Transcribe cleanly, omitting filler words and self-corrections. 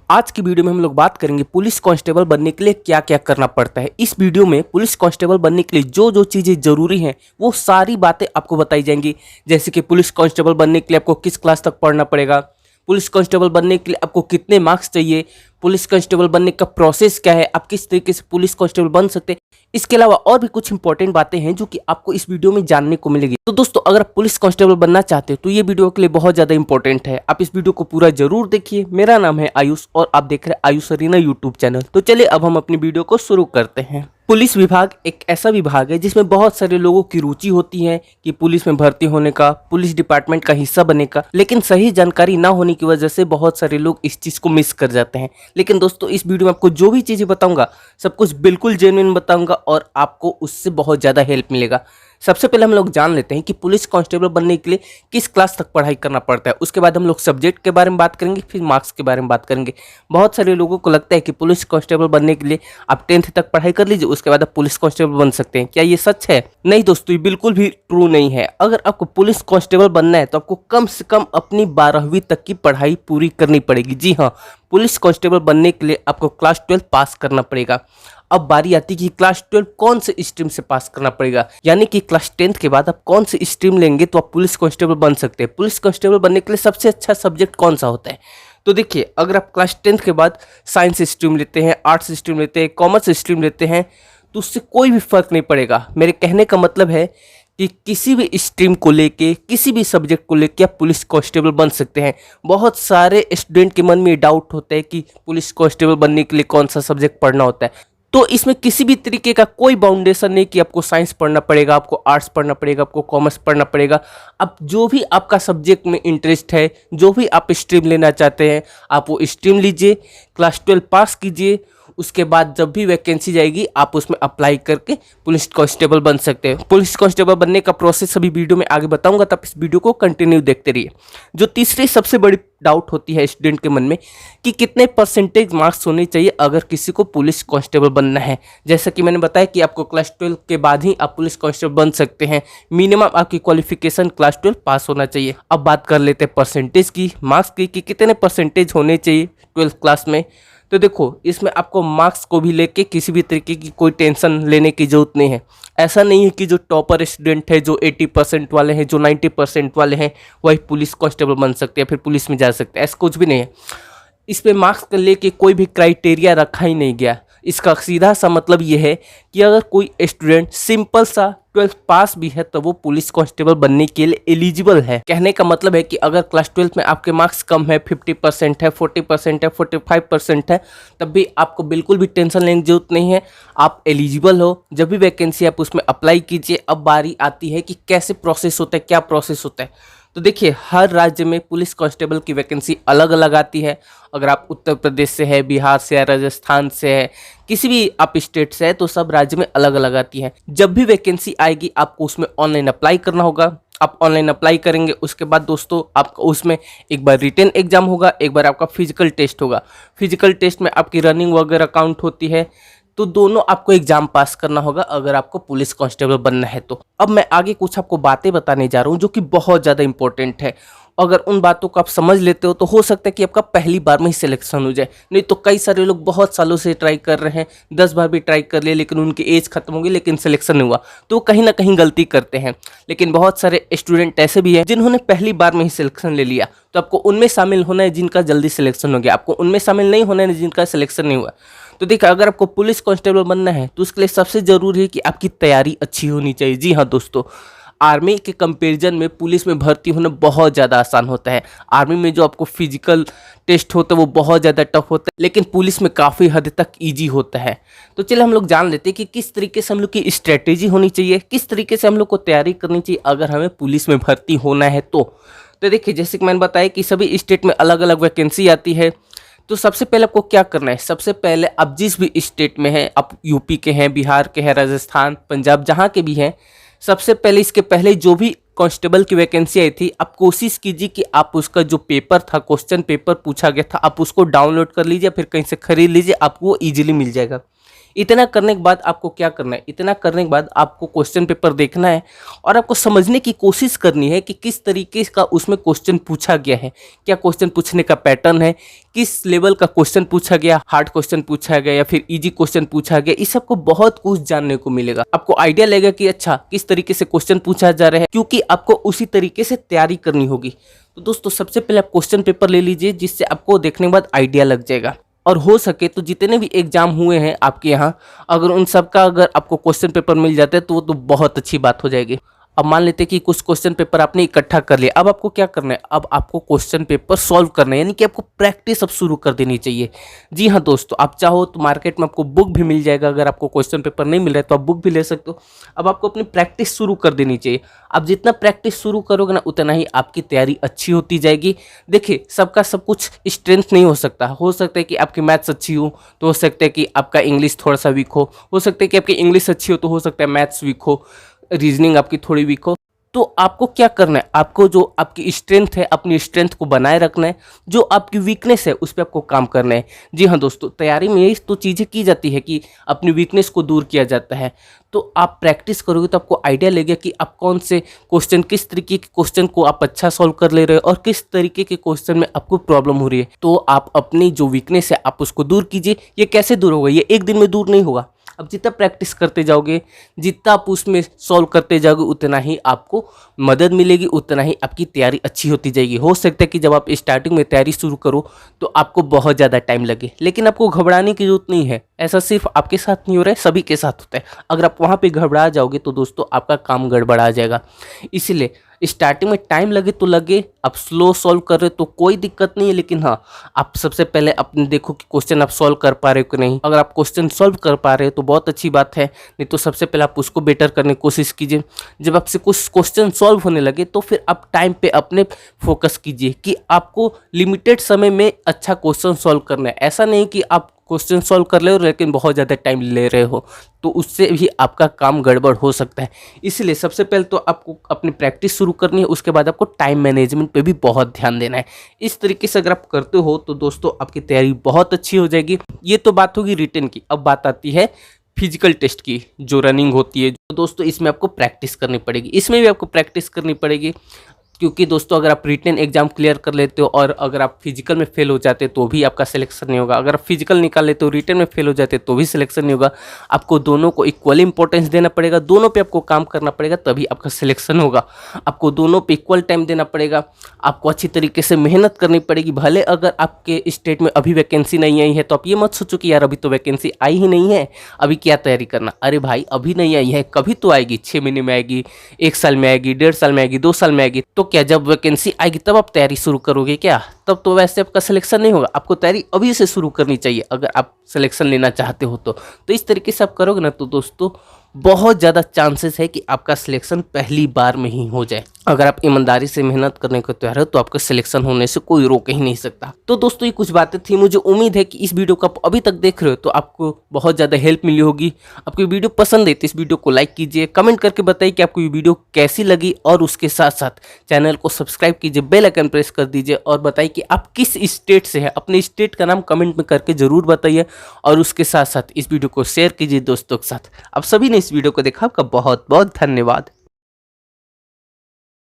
आज की वीडियो में हम लोग बात करेंगे पुलिस कांस्टेबल बनने के लिए क्या क्या करना पड़ता है। इस वीडियो में पुलिस कांस्टेबल बनने के लिए जो जो चीज़ें ज़रूरी हैं वो सारी बातें आपको बताई जाएंगी। जैसे कि पुलिस कांस्टेबल बनने के लिए आपको किस क्लास तक पढ़ना पड़ेगा, पुलिस कांस्टेबल बनने के लिए आपको कितने मार्क्स चाहिए, पुलिस कांस्टेबल बनने का प्रोसेस क्या है, आप किस तरीके से पुलिस कांस्टेबल बन सकते हैं। इसके अलावा और भी कुछ इंपॉर्टेंट बातें हैं जो कि आपको इस वीडियो में जानने को मिलेगी। तो दोस्तों, अगर आप पुलिस कांस्टेबल बनना चाहते हो तो ये वीडियो के लिए बहुत ज़्यादा इंपॉर्टेंट है। आप इस वीडियो को पूरा जरूर देखिए। मेरा नाम है आयुष और आप देख रहे हैं आयुष अरीना यूट्यूब चैनल। तो चलिए अब हम अपनी वीडियो को शुरू करते हैं। पुलिस विभाग एक ऐसा विभाग है जिसमें बहुत सारे लोगों की रुचि होती है कि पुलिस में भर्ती होने का, पुलिस डिपार्टमेंट का हिस्सा बनने का, लेकिन सही जानकारी ना होने की वजह से बहुत सारे लोग इस चीज़ को मिस कर जाते हैं। लेकिन दोस्तों, इस वीडियो में आपको जो भी चीज़ें बताऊंगा सब कुछ बिल्कुल जेन्युइन बताऊंगा और आपको उससे बहुत ज़्यादा हेल्प मिलेगा। सबसे पहले हम लोग जान लेते हैं कि पुलिस कांस्टेबल बनने के लिए किस क्लास तक पढ़ाई करना पड़ता है। उसके बाद हम लोग सब्जेक्ट के बारे में बात करेंगे, फिर मार्क्स के बारे में बात करेंगे। बहुत सारे लोगों को लगता है कि पुलिस कांस्टेबल बनने के लिए आप 10th तक पढ़ाई कर लीजिए, उसके बाद आप पुलिस कांस्टेबल बन सकते हैं। क्या ये सच है? नहीं दोस्तों, ये बिल्कुल भी ट्रू नहीं है। अगर आपको पुलिस कांस्टेबल बनना है तो आपको कम से कम अपनी 12वीं तक की पढ़ाई पूरी करनी पड़ेगी। जी हाँ, पुलिस कांस्टेबल बनने के लिए आपको क्लास 12 पास करना पड़ेगा। अब बारी आती है कि क्लास 12 कौन से स्ट्रीम से पास करना पड़ेगा, यानी कि क्लास 10th के बाद आप कौन सी स्ट्रीम लेंगे तो आप पुलिस कांस्टेबल बन सकते हैं। पुलिस कांस्टेबल बनने के लिए सबसे अच्छा सब्जेक्ट कौन सा होता है? तो देखिए, अगर आप क्लास 10th के बाद साइंस स्ट्रीम लेते हैं, आर्ट्स स्ट्रीम लेते हैं, कॉमर्स स्ट्रीम लेते हैं तो उससे कोई भी फर्क नहीं पड़ेगा। मेरे कहने का मतलब है कि किसी भी स्ट्रीम को लेके, किसी भी सब्जेक्ट को लेके आप पुलिस कांस्टेबल बन सकते हैं। बहुत सारे स्टूडेंट के मन में ये डाउट होता है कि पुलिस कांस्टेबल बनने के लिए कौन सा सब्जेक्ट पढ़ना होता है। तो इसमें किसी भी तरीके का कोई बाउंडेशन नहीं कि आपको साइंस पढ़ना पड़ेगा, आपको आर्ट्स पढ़ना पड़ेगा, आपको कॉमर्स पढ़ना पड़ेगा। आप जो भी आपका सब्जेक्ट में इंटरेस्ट है, जो भी आप स्ट्रीम लेना चाहते हैं, आप वो स्ट्रीम लीजिए, क्लास 12 पास कीजिए। उसके बाद जब भी वैकेंसी जाएगी आप उसमें अप्लाई करके पुलिस कांस्टेबल बन सकते हैं। पुलिस कांस्टेबल बनने का प्रोसेस अभी वीडियो में आगे बताऊंगा, तब इस वीडियो को कंटिन्यू देखते रहिए। जो तीसरी सबसे बड़ी डाउट होती है स्टूडेंट के मन में कि कितने परसेंटेज मार्क्स होने चाहिए अगर किसी को पुलिस कांस्टेबल बनना है। जैसा कि मैंने बताया कि आपको क्लास 12 के बाद ही आप पुलिस कांस्टेबल बन सकते हैं। मिनिमम आपकी क्वालिफिकेशन क्लास 12 पास होना चाहिए। अब बात कर लेते हैं परसेंटेज की, मार्क्स की, कि कितने परसेंटेज होने चाहिए 12th क्लास में। तो देखो, इसमें आपको मार्क्स को भी लेके किसी भी तरीके की कोई टेंशन लेने की जरूरत नहीं है। ऐसा नहीं है कि जो टॉपर स्टूडेंट है, जो 80% वाले हैं, जो 90% वाले हैं, वही पुलिस कांस्टेबल बन सकते हैं, फिर पुलिस में जा सकते हैं। ऐसा कुछ भी नहीं है। इसमें मार्क्स को लेके कोई भी क्राइटेरिया रखा ही नहीं गया। इसका सीधा सा मतलब ये है कि अगर कोई स्टूडेंट सिंपल सा 12th पास भी है तो वो पुलिस कांस्टेबल बनने के लिए एलिजिबल है। कहने का मतलब है कि अगर क्लास 12th में आपके मार्क्स कम है, 50% है, 40% है, 45% है, तब भी आपको बिल्कुल भी टेंशन लेने की जरूरत नहीं है। आप एलिजिबल हो। जब भी वैकेंसी आप उसमें अप्लाई कीजिए। अब बारी आती है कि कैसे प्रोसेस होता है, क्या प्रोसेस होता है। तो देखिए, हर राज्य में पुलिस कांस्टेबल की वैकेंसी अलग अलग आती है। अगर आप उत्तर प्रदेश से है, बिहार से है, राजस्थान से है, किसी भी आप स्टेट से है, तो सब राज्य में अलग अलग आती है। जब भी वैकेंसी आएगी आपको उसमें ऑनलाइन अप्लाई करना होगा। आप ऑनलाइन अप्लाई करेंगे, उसके बाद दोस्तों आपका उसमें एक बार रिटन एग्जाम होगा, एक बार आपका फिजिकल टेस्ट होगा। फिजिकल टेस्ट में आपकी रनिंग वगैरह काउंट होती है। तो दोनों आपको एग्जाम पास करना होगा अगर आपको पुलिस कांस्टेबल बनना है तो। अब मैं आगे कुछ आपको बातें बताने जा रहा हूँ जो कि बहुत ज़्यादा इंपॉर्टेंट है। अगर उन बातों को आप समझ लेते हो तो हो सकता है कि आपका पहली बार में ही सिलेक्शन हो जाए। नहीं तो कई सारे लोग बहुत सालों से ट्राई कर रहे हैं, 10 बार भी ट्राई कर लिए, लेकिन उनकी एज खत्म हो गई लेकिन सिलेक्शन नहीं हुआ, तो कहीं ना कहीं गलती करते हैं। लेकिन बहुत सारे स्टूडेंट ऐसे भी हैं जिन्होंने पहली बार में ही सिलेक्शन ले लिया। तो आपको उनमें शामिल होना है जिनका जल्दी सिलेक्शन हो गया, आपको उनमें शामिल नहीं होना है जिनका सिलेक्शन नहीं हुआ। तो देखिए, अगर आपको पुलिस कांस्टेबल बनना है तो उसके लिए सबसे ज़रूरी है कि आपकी तैयारी अच्छी होनी चाहिए। जी हाँ दोस्तों, आर्मी के कंपैरिजन में पुलिस में भर्ती होना बहुत ज़्यादा आसान होता है। आर्मी में जो आपको फिजिकल टेस्ट होता है वो बहुत ज़्यादा टफ होता है, लेकिन पुलिस में काफ़ी हद तक ईजी होता है। तो चलिए हम लोग जान लेते हैं कि किस तरीके से हम लोग की स्ट्रेटेजी होनी चाहिए, किस तरीके से हम लोग को तैयारी करनी चाहिए अगर हमें पुलिस में भर्ती होना है तो देखिए, जैसे कि मैंने बताया कि सभी स्टेट में अलग अलग वैकेंसी आती है। तो सबसे पहले आपको क्या करना है, सबसे पहले आप जिस भी स्टेट में हैं, आप यूपी के हैं, बिहार के हैं, राजस्थान, पंजाब, जहाँ के भी हैं, सबसे पहले इसके पहले जो भी कांस्टेबल की वैकेंसी आई थी, आप कोशिश कीजिए कि आप उसका जो पेपर था, क्वेश्चन पेपर पूछा गया था, आप उसको डाउनलोड कर लीजिए, फिर कहीं से खरीद लीजिए, आपको वो ईजिली मिल जाएगा। इतना करने के बाद आपको क्या करना है, इतना करने के बाद आपको क्वेश्चन पेपर देखना है और आपको समझने की कोशिश करनी है कि किस तरीके का उसमें क्वेश्चन पूछा गया है, क्या क्वेश्चन पूछने का पैटर्न है, किस लेवल का क्वेश्चन पूछा गया, हार्ड क्वेश्चन पूछा गया या फिर इजी क्वेश्चन पूछा गया। इस सबको बहुत कुछ जानने को मिलेगा। आपको आइडिया लगेगा कि अच्छा किस तरीके से क्वेश्चन पूछा जा रहा है, क्योंकि आपको उसी तरीके से तैयारी करनी होगी। तो दोस्तों सबसे पहले आप क्वेश्चन पेपर ले लीजिए, जिससे आपको देखने के बाद आइडिया लग जाएगा। और हो सके तो जितने भी एग्जाम हुए हैं आपके यहाँ, अगर उन सब का अगर आपको क्वेश्चन पेपर मिल जाता है तो वो तो बहुत अच्छी बात हो जाएगी। अब मान लेते हैं कि कुछ क्वेश्चन पेपर आपने इकट्ठा कर लिया। अब आपको क्या करना है, अब आपको क्वेश्चन पेपर सॉल्व करना है, यानी कि आपको प्रैक्टिस अब शुरू कर देनी चाहिए। जी हाँ दोस्तों, आप चाहो तो मार्केट में आपको बुक भी मिल जाएगा। अगर आपको क्वेश्चन पेपर नहीं मिल रहा है तो आप बुक भी ले सकते हो। अब आपको अपनी प्रैक्टिस शुरू कर देनी चाहिए। आप जितना प्रैक्टिस शुरू करोगे ना, उतना ही आपकी तैयारी अच्छी होती जाएगी। देखिए, सबका सब कुछ स्ट्रेंथ नहीं हो सकता। हो सकता है कि आपकी मैथ्स अच्छी हो, तो हो सकता है कि आपका इंग्लिश थोड़ा सा वीक हो सकता है कि आपकी इंग्लिश अच्छी हो, तो हो सकता है मैथ्स वीक हो, रीजनिंग आपकी थोड़ी वीक हो। तो आपको क्या करना है, आपको जो आपकी स्ट्रेंथ है, अपनी स्ट्रेंथ को बनाए रखना है। जो आपकी वीकनेस है उस पर आपको काम करना है। जी हाँ दोस्तों, तैयारी में यही तो चीज़ें की जाती है कि अपनी वीकनेस को दूर किया जाता है। तो आप प्रैक्टिस करोगे तो आपको आइडिया लगेगा कि आप कौन से क्वेश्चन, किस तरीके के क्वेश्चन को आप अच्छा सॉल्व कर ले रहे हो और किस तरीके के क्वेश्चन में आपको प्रॉब्लम हो रही है। तो आप अपनी जो वीकनेस है आप उसको दूर कीजिए। ये कैसे दूर होगा, ये एक दिन में दूर नहीं होगा। अब जितना प्रैक्टिस करते जाओगे, जितना आप उसमें सॉल्व करते जाओगे, उतना ही आपको मदद मिलेगी, उतना ही आपकी तैयारी अच्छी होती जाएगी। हो सकता है कि जब आप स्टार्टिंग में तैयारी शुरू करो तो आपको बहुत ज़्यादा टाइम लगे, लेकिन आपको घबराने की जरूरत नहीं है। ऐसा सिर्फ आपके साथ नहीं हो रहा है, सभी के साथ होता है। अगर आप वहाँ पे घबरा जाओगे तो दोस्तों आपका काम गड़बड़ा जाएगा। इसलिए स्टार्टिंग में टाइम लगे तो लगे, आप स्लो सॉल्व कर रहे हो तो कोई दिक्कत नहीं है। लेकिन हाँ, आप सबसे पहले अपने देखो कि क्वेश्चन आप सॉल्व कर पा रहे हो कि नहीं। अगर आप क्वेश्चन सॉल्व कर पा रहे हो तो बहुत अच्छी बात है, नहीं तो सबसे पहले आप उसको बेटर करने की कोशिश कीजिए। जब आपसे कुछ क्वेश्चन सॉल्व होने लगे तो फिर आप टाइम पे अपने फोकस कीजिए कि आपको लिमिटेड समय में अच्छा क्वेश्चन सॉल्व करना है। ऐसा नहीं कि आप क्वेश्चन सॉल्व कर ले हो लेकिन बहुत ज़्यादा टाइम ले रहे हो, तो उससे भी आपका काम गड़बड़ हो सकता है। इसलिए सबसे पहले तो आपको अपनी प्रैक्टिस शुरू करनी है, उसके बाद आपको टाइम मैनेजमेंट पे भी बहुत ध्यान देना है। इस तरीके से अगर आप करते हो तो दोस्तों आपकी तैयारी बहुत अच्छी हो जाएगी। ये तो बात होगी रिटन की। अब बात आती है फिजिकल टेस्ट की, जो रनिंग होती है। तो दोस्तों इसमें आपको प्रैक्टिस करनी पड़ेगी, इसमें भी आपको प्रैक्टिस करनी पड़ेगी। क्योंकि दोस्तों अगर आप रिटन एग्जाम क्लियर कर लेते हो और अगर आप फिजिकल में फेल हो जाते तो भी आपका सिलेक्शन नहीं होगा। अगर आप फिजिकल निकाल लेते हो, रिटन में फेल हो जाते तो भी सिलेक्शन नहीं होगा। आपको दोनों को इक्वल इंपॉर्टेंस देना पड़ेगा, दोनों पे आपको काम करना पड़ेगा, तभी आपका सिलेक्शन होगा। आपको दोनों पे इक्वल टाइम देना पड़ेगा, आपको अच्छी तरीके से मेहनत करनी पड़ेगी। भले अगर आपके स्टेट में अभी वैकेंसी नहीं आई है तो आप ये मत सोचो कि यार अभी तो वैकेंसी आई ही नहीं है, अभी क्या तैयारी करना। अरे भाई, अभी नहीं आई है, कभी तो आएगी। 6 महीने में आएगी, 1 साल में आएगी, 1.5 साल में आएगी, 2 साल में आएगी। तो क्या जब वैकेंसी आएगी तब आप तैयारी शुरू करोगे क्या? तब तो वैसे आपका सिलेक्शन नहीं होगा। आपको तैयारी अभी से शुरू करनी चाहिए अगर आप सिलेक्शन लेना चाहते हो तो इस तरीके से आप करोगे ना तो दोस्तों बहुत ज़्यादा चांसेस है कि आपका सिलेक्शन पहली बार में ही हो जाए। अगर आप ईमानदारी से मेहनत करने को तैयार हो तो आपका सिलेक्शन होने से कोई रोक ही नहीं सकता। तो दोस्तों ये कुछ बातें थी। मुझे उम्मीद है कि इस वीडियो को आप अभी तक देख रहे हो तो आपको बहुत ज़्यादा हेल्प मिली होगी। आपको वीडियो पसंद है तो इस वीडियो को लाइक कीजिए, कमेंट करके बताइए कि आपको ये वीडियो कैसी लगी और उसके साथ साथ चैनल को सब्सक्राइब कीजिए, बेल आइकन प्रेस कर दीजिए और बताइए कि आप किस स्टेट से हैं। अपने स्टेट का नाम कमेंट में करके ज़रूर बताइए और उसके साथ साथ इस वीडियो को शेयर कीजिए दोस्तों के साथ। आप सभी ने इस वीडियो को देखा, आपका बहुत बहुत धन्यवाद।